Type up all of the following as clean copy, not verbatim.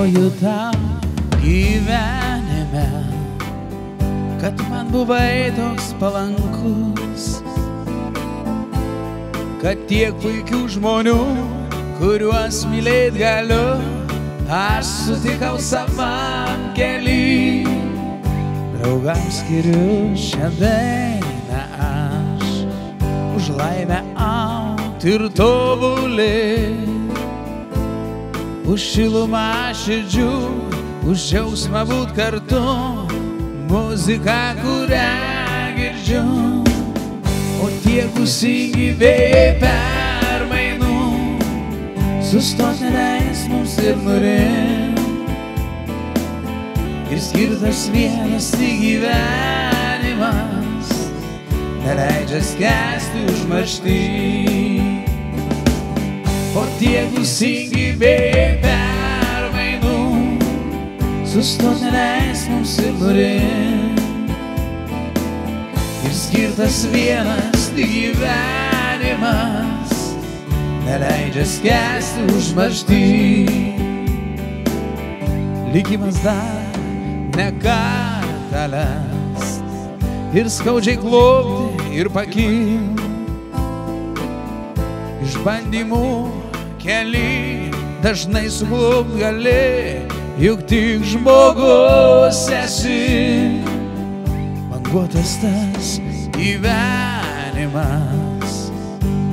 Dėkoju tau gyvenime, kad man buvai toks palankus, kad tiek puikių žmonių, kuriuos mylėt galiu, aš sutikau savam kely. Draugams skiriu šią dainą aš, už laimę aut ir tobulėt, už šilumą širdžių, už džiaugsmą būt kartu, muziką, kurią girdžiu. O tie gūsingi vėjai permainų sustot neleis mums ir nurimt, ir skirtas vienas tik gyvenimas neleidžia skęsti užmaršty. O tie gūsingi vėjai permainų sustot neleis mums ir nurimt, ir skirtas vienas tik gyvenimas neleidžia skęsti užmaršty. Likimas dar ne kartą leis ir skaudžiai klopti ir pakilt, išbandymų keli dažnai suklupt gali, juk tik žmogus esi. Banguotas tas gyvenimas,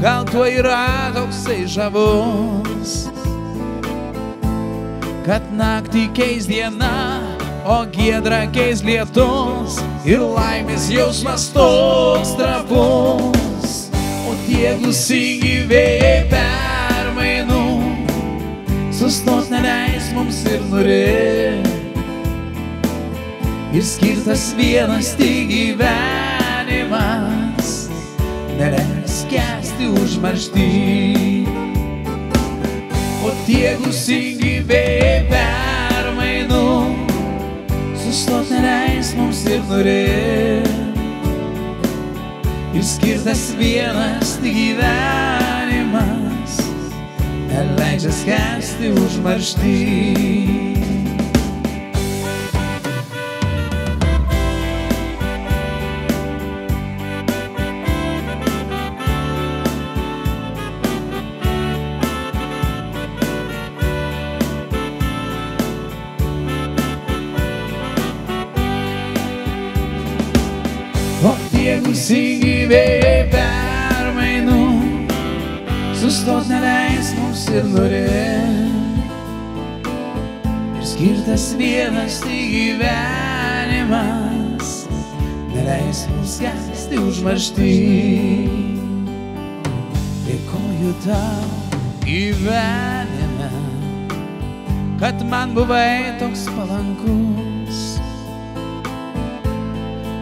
gal tuo yra toksai žavus, kad naktį keis diena, o giedra keis lietus, ir laimės jausmas toks trapus. O tie gūsingi vėjai permainų sustot neleis mums ir nurimt, ir skirtas vienas tik gyvenimas neleis skęsti užmaršty. O tie gūsingi vėjai permainų sustot neleis mums ir nurimt, ir skirtas vienas tik gyvenimas neleidžia skęsti užmaršty. O tie gūsingi vėjai permainų sustot neleis mums ir nurimt, ir skirtas vienas tik gyvenimas neleis mums skęsti užmaršty. Dėkoju tau gyvenime, kad man buvai toks palankus,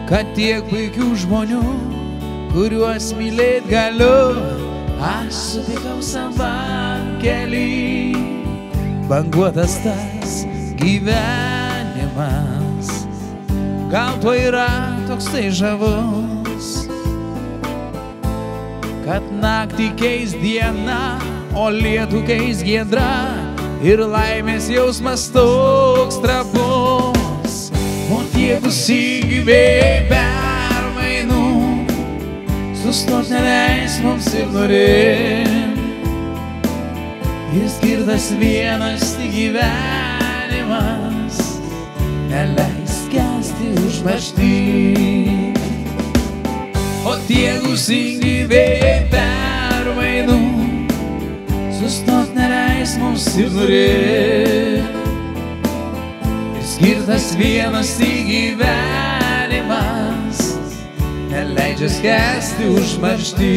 kad tiek puikių žmonių, kuriuos mylėt galiu, aš sutikau savam kely. Banguotas tas gyvenimas, gal tuo yra toksai žavus, kad naktį keis diena, o lietų keis giedra, ir laimės jausmas toks trapus. O tie gūsingi vėjai permainų sustot neleis mums ir nurimt, ir skirtas vienas tik gyvenimas neleis skęsti užmaršty. O tie gūsingi vėjai permainų sustot neleis mums ir nurimt, skirtas vienas tik gyvenimas neleidžia skęsti užmaršty.